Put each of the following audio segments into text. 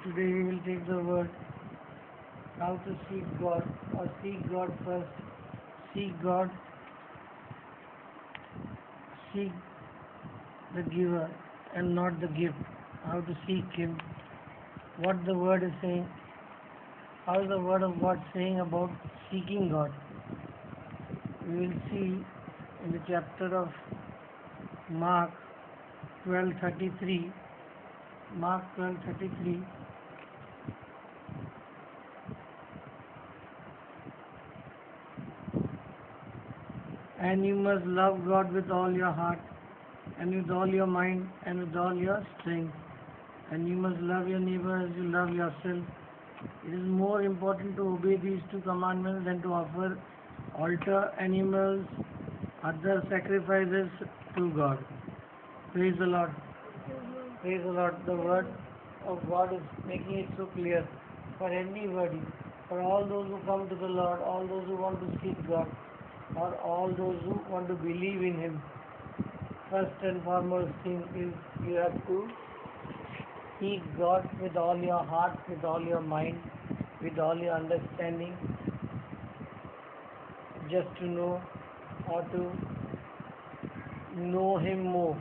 Today we will take the word how to seek God or seek God first. Seek God, seek the giver and not the gift. How to seek Him. What the word is saying. How is the word of God saying about seeking God? We will see in the chapter of Mark 12:33. Mark 12:33. And you must love God with all your heart, and with all your mind, and with all your strength. And you must love your neighbor as you love yourself. It is more important to obey these two commandments than to offer altar animals, other sacrifices to God. Praise the Lord. Praise the Lord. The word of God is making it so clear for anybody, for all those who come to the Lord, all those who want to seek God, or all those who want to believe in Him. First and foremost thing is you have to seek God with all your heart, with all your mind, with all your understanding, just to know or to know Him more.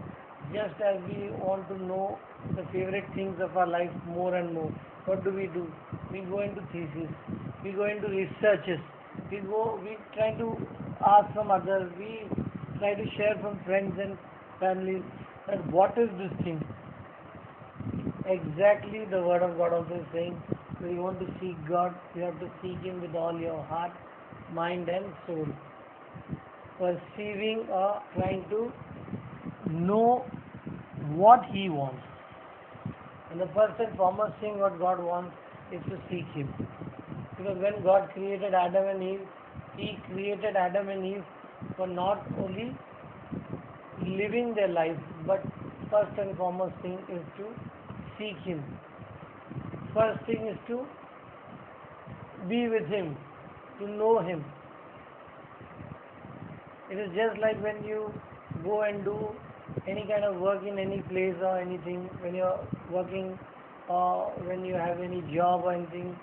Just as we want to know the favorite things of our life more and more, what do? We go into thesis, we go into researches, we try to ask from others, we try to share from friends and families that what is this thing. Exactly the word of God also is saying, when you want to seek God, you have to seek Him with all your heart, mind and soul. Perceiving or trying to know what He wants. And the first and foremost thing what God wants is to seek Him. Because when God created Adam and Eve, He created Adam and Eve for not only living their life, but first and foremost thing is to seek Him. First thing is to be with Him, to know Him. It is just like when you go and do any kind of work in any place or anything, when you are working or when you have any job or anything,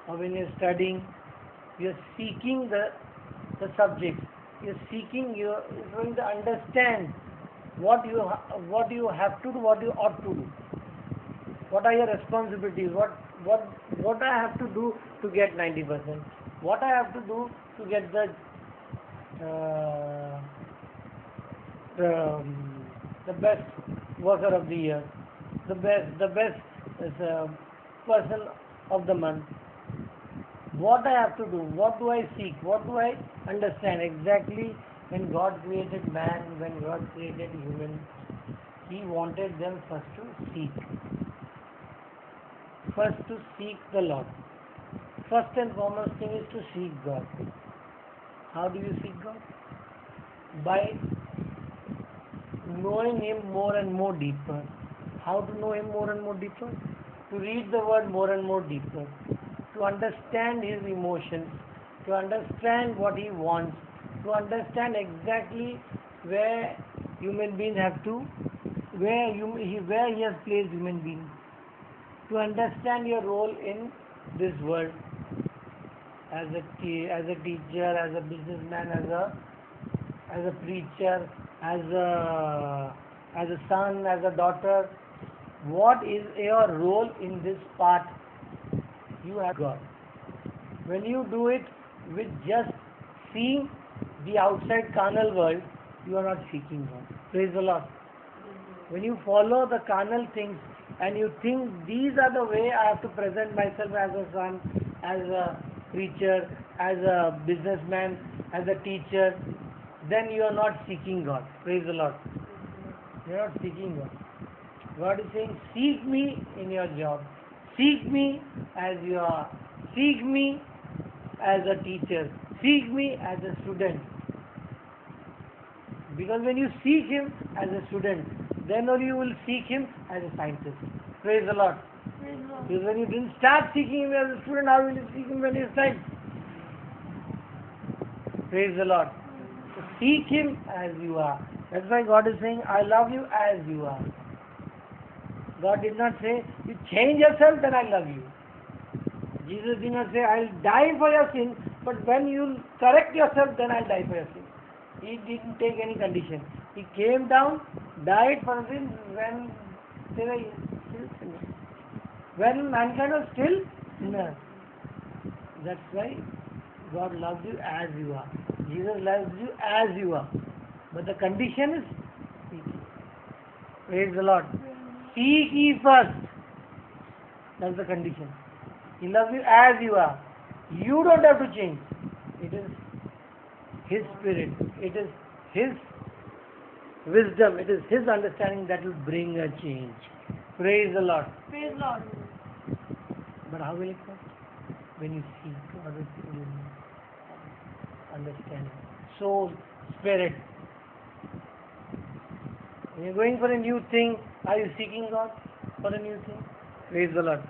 or when you are studying, you are seeking the subject. You are seeking, you are going to understand what you have to do, what you ought to do. What are your responsibilities? What I have to do to get 90%? What I have to do to get the best worker of the year, the best person of the month? What I have to do? What do I seek? What do I understand? Exactly when God created man, when God created human, He wanted them first to seek. First to seek the Lord. First and foremost thing is to seek God. How do you seek God? By knowing Him more and more deeper. How to know Him more and more deeper? To read the Word more and more deeper. To understand His emotions. To understand what He wants. To understand exactly where human beings have to, where He has placed human beings. To understand your role in this world as a teacher, as a businessman, as a preacher, as a son, as a daughter. What is your role in this part? You have God. When you do it with just seeing the outside carnal world, you are not seeking God. Praise the Lord. When you follow the carnal things and you think these are the way I have to present myself as a son, as a preacher, as a businessman, as a teacher, then you are not seeking God. Praise the Lord. You are not seeking God. God is saying, seek me in your job. Seek me as you are. Seek me as a teacher. Seek me as a student. Because when you seek Him as a student, then only you will seek Him as a scientist. Praise the Lord. Because when you didn't start seeking Him as a student, how will you seek Him when He is time? Praise the Lord. So seek Him as you are. That's why God is saying, I love you as you are. God did not say, you change yourself, then I love you. Jesus did not say, I'll die for your sin, but when you correct yourself, then I'll die for your sin. He didn't take any condition. He came down, died for sin when they were still sinners. When mankind was still sinners. That's why God loves you as you are. Jesus loves you as you are. But the condition is seeking. Praise the Lord. Seek ye first. That's the condition. He loves you as you are. You don't have to change. It is His Spirit. It is His wisdom. It is His understanding that will bring a change. Praise the Lord. Praise Lord. But how will it come? When you seek God with understanding. Soul, spirit. When you're going for a new thing, are you seeking God for a new thing? Praise the Lord.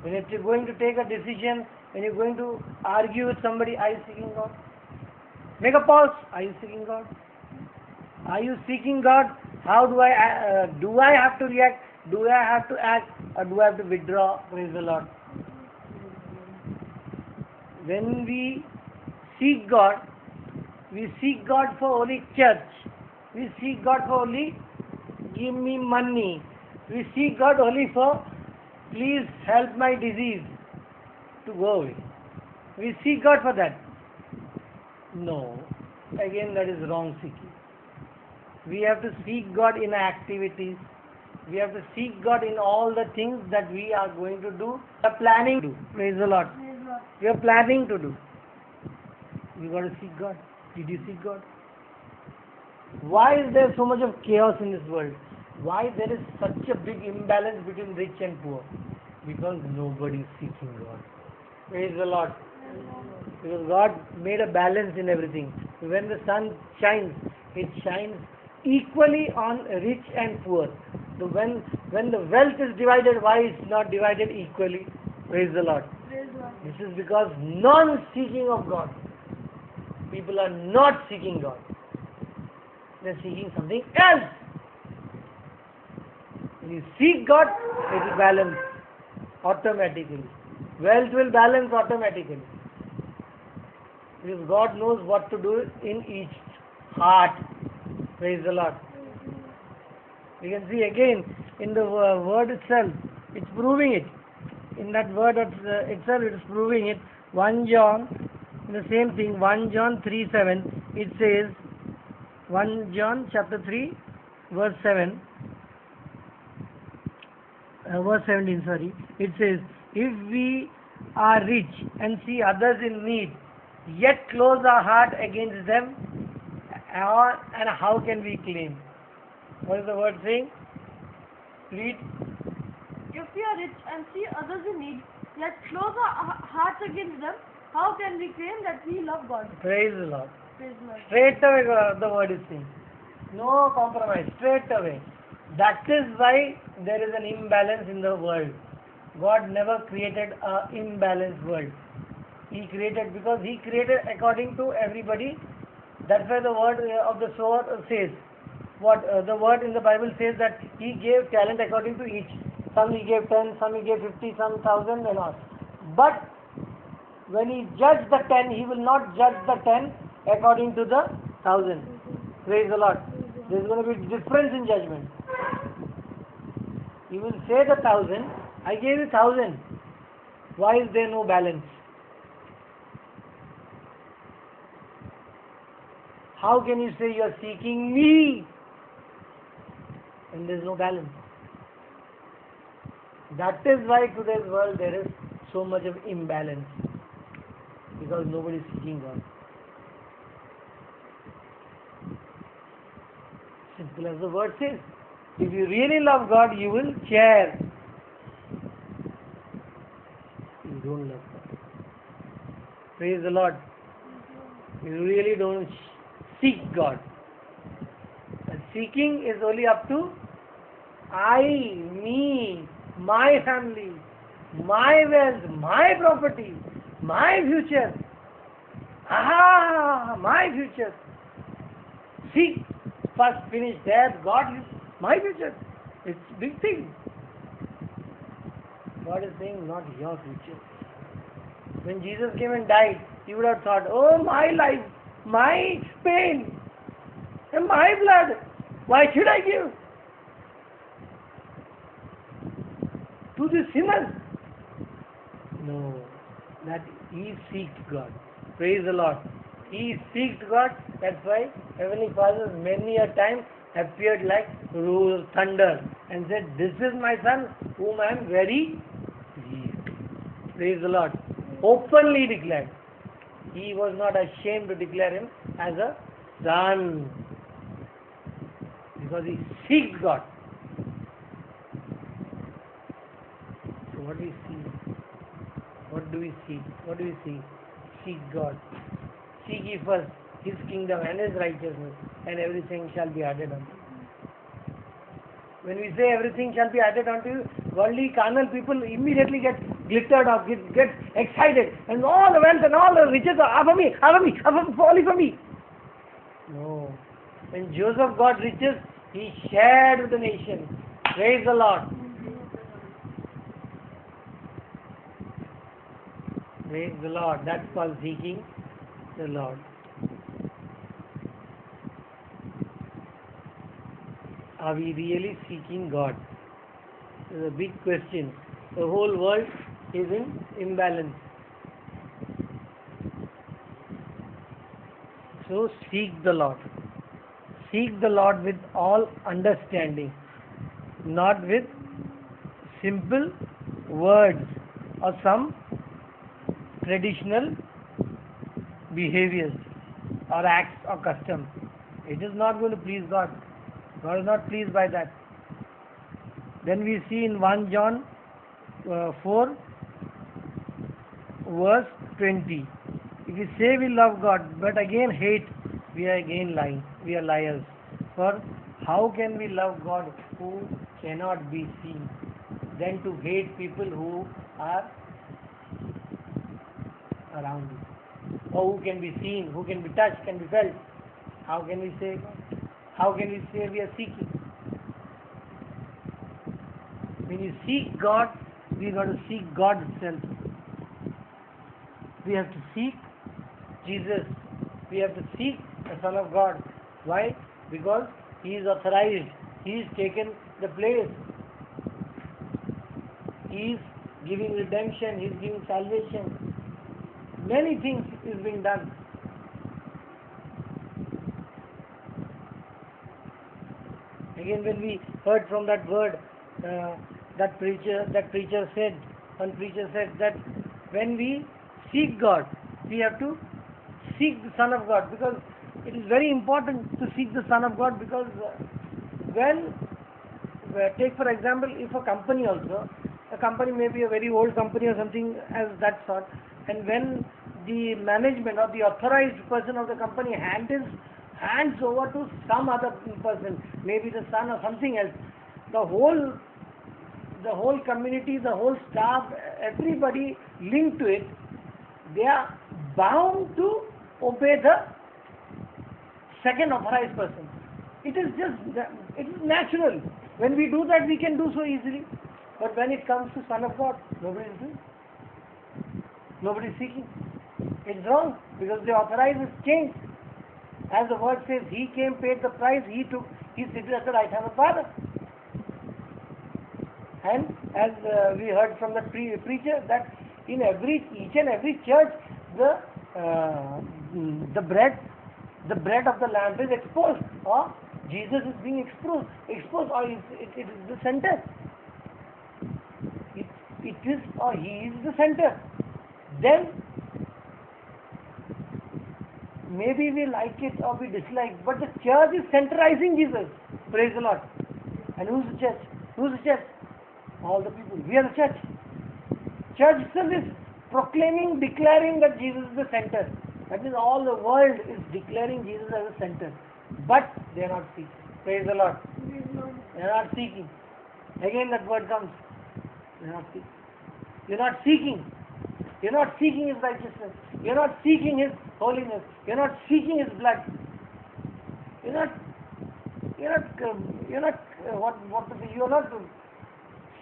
When you're going to take a decision, when you're going to argue with somebody, are you seeking God? Make a pause. Are you seeking God? Are you seeking God? How do I have to react? Do I have to act? Or do I have to withdraw? Praise the Lord. When we seek God for only church. We seek God for only give me money. We seek God only for please help my disease to go away. We seek God for that. No. Again, that is wrong seeking. We have to seek God in activities. We have to seek God in all the things that we are going to do. We are planning to do. Praise the Lord. We are planning to do. We got to seek God. Did you seek God? Why is there so much of chaos in this world? Why there is such a big imbalance between rich and poor? Because nobody is seeking God. Praise the Lord. Because God made a balance in everything. When the sun shines, it shines equally on rich and poor. So when the wealth is divided, why is it not divided equally? Praise the Lord. Praise Lord. This is because non-seeking of God. People are not seeking God. They are seeking something else. When you seek God, it will balance automatically. Wealth will balance automatically. Because God knows what to do in each heart. Praise the Lord. You can see again in the word itself, it's proving it. In that word itself, it is proving it. 1 John, the same thing, 1 John 3:7, it says, 1 John chapter 3, verse 7, verse 17, sorry, it says, if we are rich and see others in need, yet close our heart against them, and how can we claim? What is the word saying? Read. If we are rich and see others in need, yet close our hearts against them, how can we claim that we love God? Praise the Lord. Praise Lord. Straight away the word is saying. No compromise. Straight away. That is why there is an imbalance in the world. God never created an imbalanced world. He created because He created according to everybody. That's why the word of the sower says. What the word in the Bible says that He gave talent according to each. Some He gave 10, some He gave 50, some 1,000 and all. But when He judged the 10, He will not judge the 10 according to the 1,000. Praise the Lord. There is going to be difference in judgment. He will say the 1,000, I gave you 1,000. Why is there no balance? How can you say you are seeking me and there is no balance? That is why today's world there is so much of imbalance. Because nobody is seeking God. Simple as the word says. If you really love God, you will share. You don't love God. Praise the Lord. You really don't seek God. And seeking is only up to I, me, my family, my wealth, my property, my future. My future. Seek first, finish there. God is my future. It's a big thing. God is saying, not your riches. When Jesus came and died, you would have thought, oh, my life, my pain, and my blood, why should I give to the sinners? No, that he seeked God. Praise the Lord. He seeked God. That's why Heavenly Father many a time appeared like thunder and said, this is my son whom I am very pleased. Praise the Lord. Openly declared. He was not ashamed to declare him as a son. Because he seeked God. So what do we see? What do we see? What do we see? Seek God. Seek ye first His kingdom and His righteousness, and everything shall be added unto you. When we say everything shall be added unto you, worldly carnal people immediately get glittered up, get excited, and all the wealth and all the riches are for me, only for me. No. When Joseph got riches, he shared with the nation. Praise the Lord. Praise the Lord. That's called seeking the Lord. Are we really seeking God? It's a big question. The whole world is in imbalance. So seek the Lord. Seek the Lord with all understanding, not with simple words or some traditional behaviors or acts or customs. It is not going to please God. God is not pleased by that. Then we see in 1 John 4 verse 20. If we say we love God but again hate, we are again lying. We are liars. For how can we love God who cannot be seen, than to hate people who are around you, or who can be seen, who can be touched, can be felt? How can we say God? How can we say we are seeking? When you seek God, we got to seek God itself. We have to seek Jesus. We have to seek the Son of God. Why? Because He is authorized. He is taken the place. He is giving redemption. He is giving salvation. Many things is being done. Again, when we heard from that word, that preacher said, one preacher said that when we seek God, we have to seek the Son of God, because it is very important to seek the Son of God, because take for example, if a company also, a company may be a very old company or something as that sort, and when the management or the authorized person of the company hands over to some other person, maybe the son or something else, the whole community, the whole staff, everybody linked to it, they are bound to obey the second authorized person. It is natural. When we do that, we can do so easily. But when it comes to Son of God, nobody is doing. Nobody is seeking. It's wrong, because the authorized is changed. As the word says, He came, paid the price, He seated at the right hand of the Father. And as we heard from the preacher, that in each and every church, the bread of the lamp is exposed, or Jesus is being exposed, or it is the center. It is, or He is the center. Then maybe we like it or we dislike, but the church is centralizing Jesus. Praise the Lord. And who's the church? Who's the church? All the people. We are the church. Church itself is proclaiming, declaring that Jesus is the center. That means all the world is declaring Jesus as the center. But they are not seeking. Praise the Lord. They are not seeking. Again that word comes. They are not seeking. You are not seeking. You are not seeking His righteousness. You are not seeking His holiness. You are not seeking His blood. You are not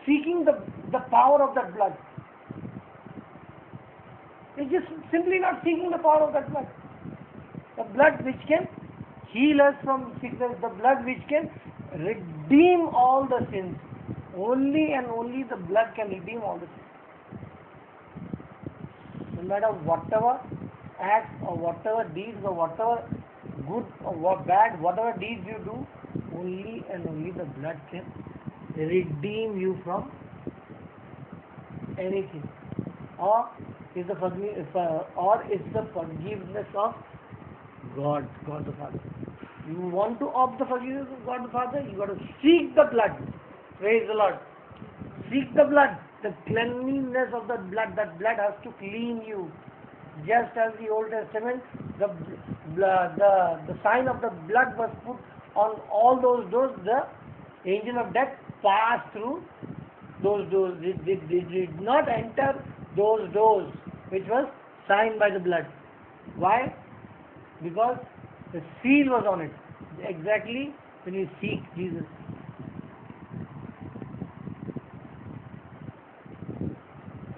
seeking the power of that blood. He's just simply not seeking the power of that blood. The blood which can heal us from sickness, the blood which can redeem all the sins. Only and only the blood can redeem all the sins. No matter whatever acts or whatever deeds or whatever good or what bad, whatever deeds you do, only and only the blood can redeem you from anything. Or is the forgiveness of God the Father. You want to opt the forgiveness of God the Father, you got to seek the blood. Praise the Lord. Seek the blood, the cleanliness of the blood. That blood has to clean you. Just as the Old Testament, the sign of the blood was put on all those doors. The angel of death passed through those doors. It did not enter those doors which was signed by the blood. Why? Because the seal was on it. Exactly when you seek Jesus.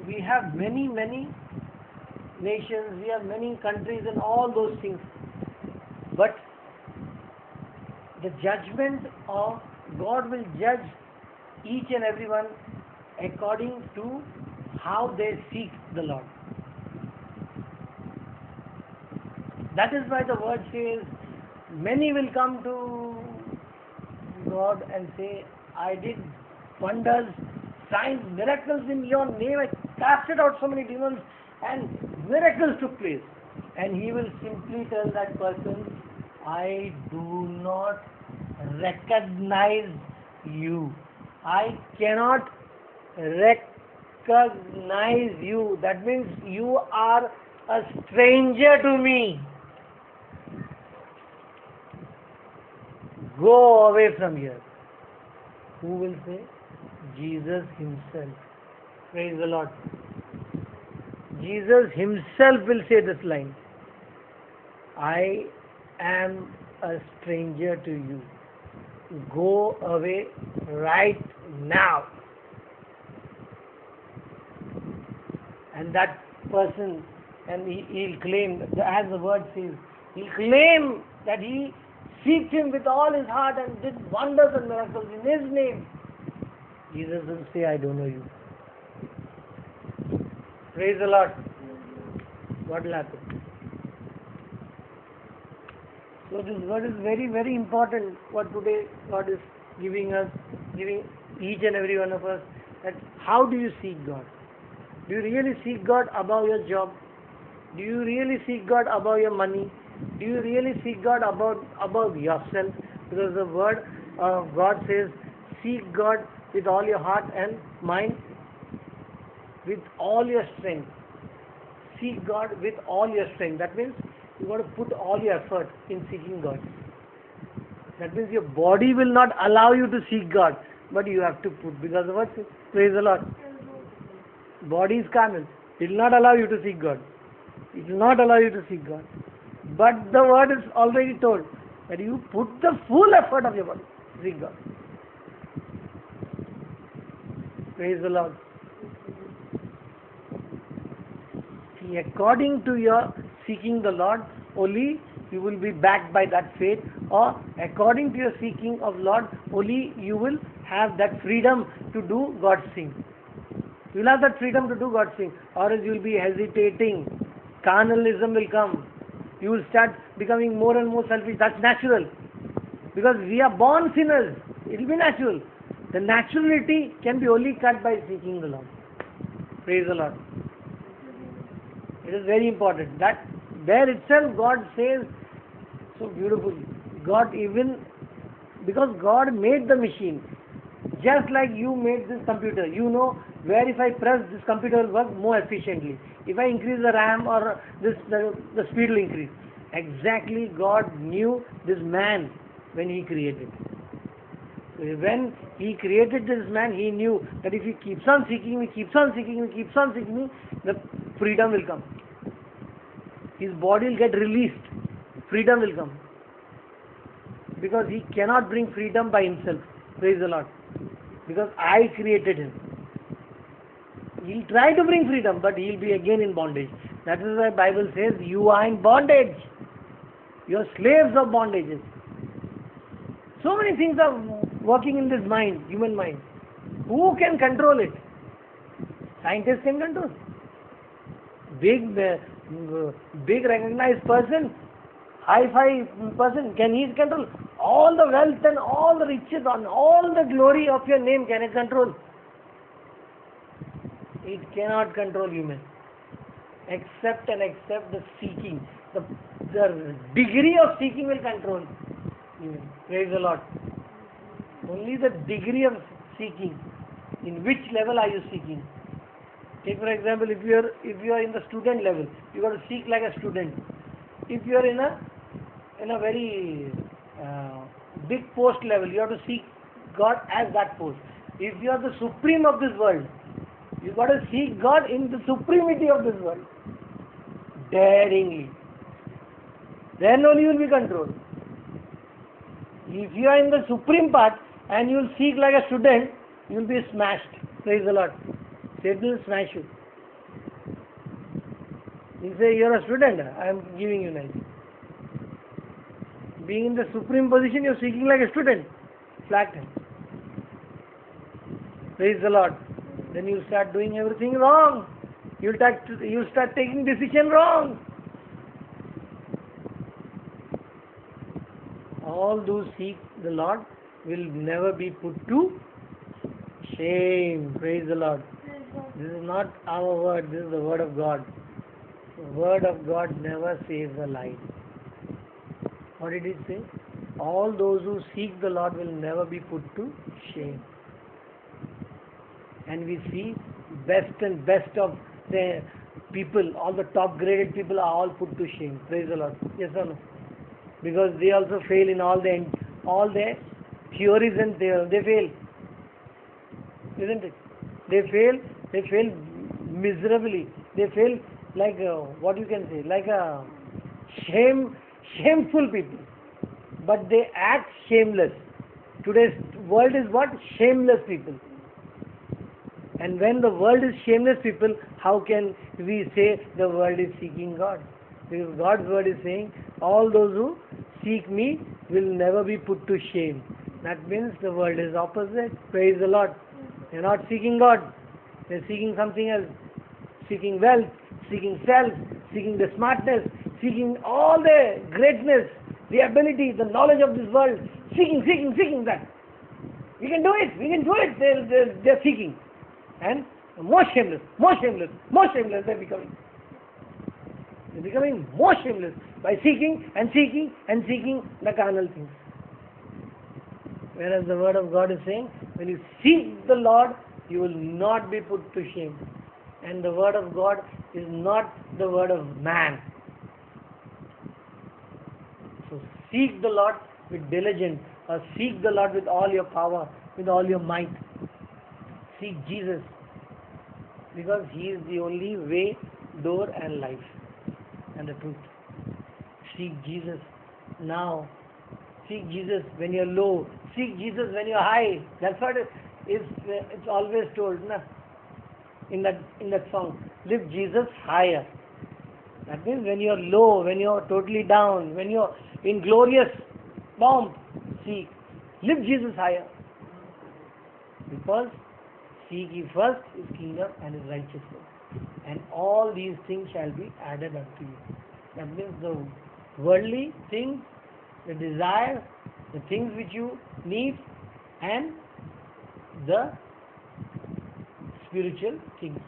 We have many nations, we have many countries and all those things. But the judgment of God will judge each and everyone according to how they seek the Lord. That is why the word says, many will come to God and say, I did wonders, signs, miracles in your name. I casted out so many demons and miracles took place. And he will simply tell that person, I do not recognize you. I cannot recognize you. That means you are a stranger to me. Go away from here. Who will say? Jesus himself. Praise the Lord. Jesus himself will say this line. I am a stranger to you. Go away right now. And that person, and he'll claim, as the word says, he'll claim that he seeked him with all his heart and did wonders and miracles in his name. Jesus will say, I don't know you. Praise the Lord. What will happen? So this word is very important. What today God is giving us, giving each and every one of us, that how do you seek God? Do you really seek God above your job? Do you really seek God above your money? Do you really seek God above yourself? Because the word of God says, seek God with all your heart and mind, with all your strength. Seek God with all your strength. That means you got to put all your effort in seeking God. That means your body will not allow you to seek God, but you have to put, because the word says, praise the Lord. Body is carnal. It will not allow you to seek God. It will not allow you to seek God. But the word is already told that you put the full effort of your body to seek God. Praise the Lord. See, according to your seeking the Lord, only you will be backed by that faith, or according to your seeking of Lord, only you will have that freedom to do God's thing. You will have that freedom to do God's thing, or else you will be hesitating. Carnalism will come. You will start becoming more and more selfish. That's natural. Because we are born sinners. It will be natural. The naturality can be only cut by seeking the Lord. Praise the Lord. It is very important. That there itself God says so beautifully. God even, because God made the machine. Just like you made this computer. You know where if I press this computer will work more efficiently. If I increase the RAM or the speed will increase. Exactly God knew this man when he created. When he created this man, he knew that if he keeps on seeking me, the freedom will come. His body will get released. Freedom will come. Because he cannot bring freedom by himself. Praise the Lord. because I created him. He'll try to bring freedom, but he'll be again in bondage. That is why Bible says you are in bondage. You are slaves of bondages. So many things are working in this mind, human mind. Who can control it? Scientists can control. Big recognized person, high-fi person, can he control? All the wealth and all the riches and all the glory of your name, can it control? It cannot control human. Except the seeking. The degree of seeking will control human. Praise the Lord. Only the degree of seeking. In which level are you seeking? Take for example, if you are in the student level, you got to seek like a student. If you are in a very big post level, you have to seek God as that post. If you are the supreme of this world, you got to seek God in the supremacy of this world. Daringly. Then only you will be controlled. If you are in the supreme part and you will seek like a student, you will be smashed. Praise the Lord. Satan will smash you. You say, you are a student, I am giving you nice. Being in the supreme position, you are seeking like a student. Flat him. Praise the Lord. Then you start doing everything wrong. You start taking decision wrong. All those seek the Lord will never be put to shame. Praise the Lord. This is not our word, this is the word of God. The word of God never says a lie. What did it say? All those who seek the Lord will never be put to shame. And we see best and best of the people, all the top graded people are all put to shame. Praise the Lord. Yes or no? Because they also fail in all their theories and they fail. Isn't it? They fail miserably. They fail like what you can say, like a shameful people. But they act shameless. Today's world is what? Shameless people. And when the world is shameless people, how can we say the world is seeking God? Because God's word is saying, all those who seek me will never be put to shame. That means the world is opposite. Praise the Lord. They are not seeking God. They are seeking something else. Seeking wealth, seeking self, seeking the smartness, seeking all the greatness, the ability, the knowledge of this world. Seeking that. We can do it. They are seeking. And more shameless they're becoming. They're becoming more shameless by seeking the carnal things. Whereas the word of God is saying, when you seek the Lord, you will not be put to shame. And the word of God is not the word of man. So seek the Lord with diligence, or seek the Lord with all your power, with all your might. Seek Jesus, because He is the only way, door and life and the truth. Seek Jesus now. Seek Jesus when you're low. Seek Jesus when you're high. That's what it's always told, na? In that song. Lift Jesus higher. That means when you're low, when you're totally down, when you're in glorious pomp, seek. Lift Jesus higher. Because seek ye first His kingdom and His righteousness, and all these things shall be added unto you. That means the worldly things, the desire, the things which you need, and the spiritual things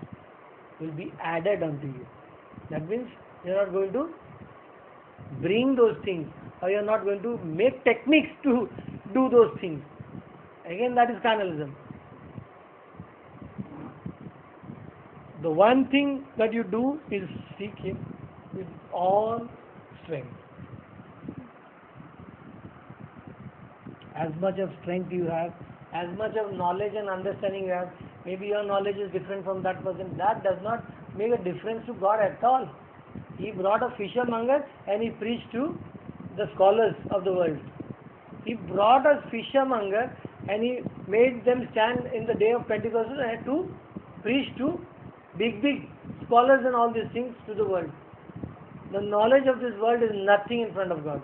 will be added unto you. That means you are not going to bring those things, or you are not going to make techniques to do those things. Again, that is carnalism. The one thing that you do is seek Him with all strength. As much of strength you have, as much of knowledge and understanding you have, maybe your knowledge is different from that person, that does not make a difference to God at all. He brought a fishermonger and he preached to the scholars of the world. He brought a fishermonger and He made them stand in the day of Pentecost and had to preach to big scholars and all these things to the world. The knowledge of this world is nothing in front of God.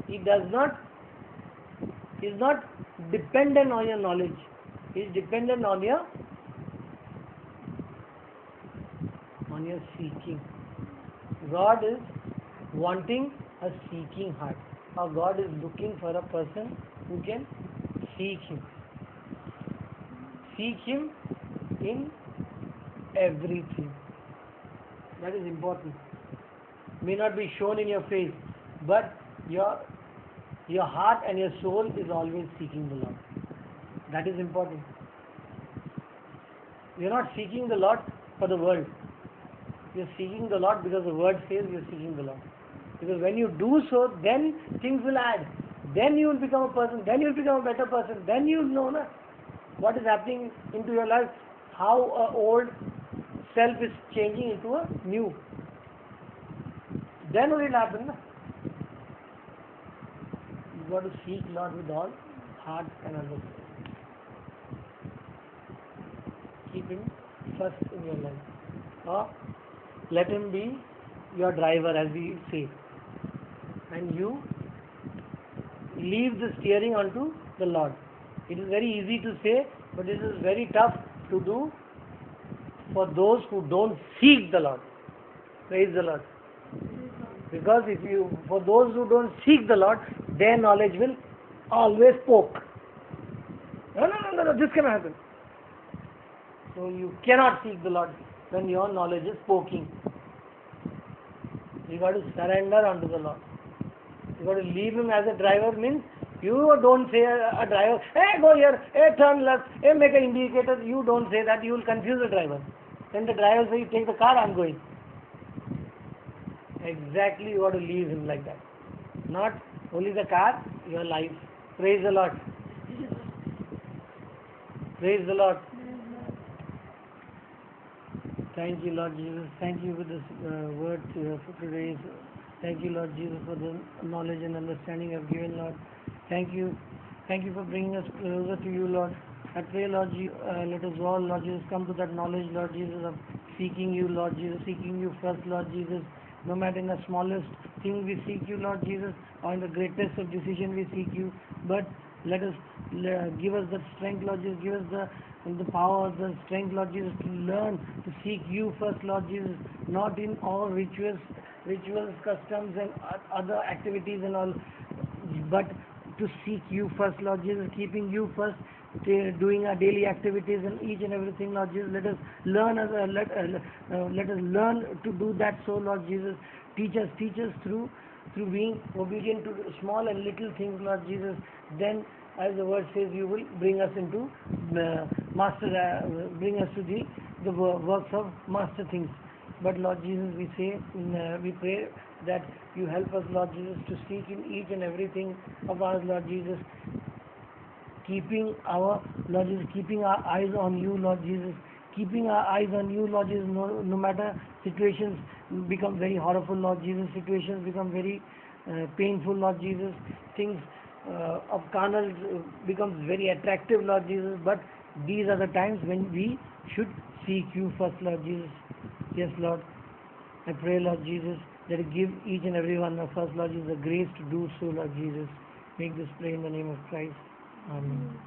He is not dependent on your knowledge. He is dependent on your seeking. God is wanting a seeking heart. Or God is looking for a person who can seek Him. Seek Him in everything. That is important. May not be shown in your face, but your heart and your soul is always seeking the Lord. That is important. You are not seeking the Lord for the world. You are seeking the Lord because the word says you are seeking the Lord. Because when you do so, then things will add. Then you will become a person. Then you will become a better person. Then you will know what is happening into your life. How an old self is changing into a new. Then what will happen? You got to seek Lord with all heart and understanding. Keep Him first in your life. Or let Him be your driver, as we say. And you leave the steering onto the Lord. It is very easy to say, but it is very tough to do for those who don't seek the Lord. Praise the Lord. Because for those who don't seek the Lord, their knowledge will always poke. No, this cannot happen. So you cannot seek the Lord when your knowledge is poking. You got to surrender unto the Lord. You got to leave Him as a driver. Means you don't say a driver, hey, go here, hey, turn left, hey, make an indicator. You don't say that. You will confuse the driver. Then the driver says, take the car, I'm going. Exactly, you got to leave Him like that. Not only the car, your life. Praise the Lord. Praise the Lord. Thank you, Lord Jesus. Thank you for this word for today. Thank you, Lord Jesus, for the knowledge and understanding you have given, Lord. Thank you. Thank you for bringing us closer to you, Lord. I pray, Lord Jesus, let us all, Lord Jesus, come to that knowledge, Lord Jesus, of seeking you, Lord Jesus, seeking you first, Lord Jesus. No matter in the smallest thing we seek you, Lord Jesus, or in the greatest of decision we seek you, but let us give us the strength, Lord Jesus, give us the power, the strength, Lord Jesus, to learn to seek you first, Lord Jesus, not in all rituals, customs and other activities and all, but to seek you first, Lord Jesus, keeping you first, doing our daily activities and each and everything, Lord Jesus. Let us learn let us learn to do that. So, Lord Jesus, teach us through being obedient to small and little things, Lord Jesus. Then, as the word says, you will bring us into bring us to the works of master things. But Lord Jesus, we pray that you help us, Lord Jesus, to seek in each and everything of ours, Lord Jesus, keeping our eyes on you, Lord Jesus, keeping our eyes on you, Lord Jesus, no matter situations become very horrible, Lord Jesus, situations become very painful, Lord Jesus, things of carnal becomes very attractive, Lord Jesus, but these are the times when we should seek you first, Lord Jesus. Yes, Lord, I pray, Lord Jesus, that you give each and every one of us, Lord Jesus, the grace to do so, Lord Jesus. Make this pray in the name of Christ. Amen.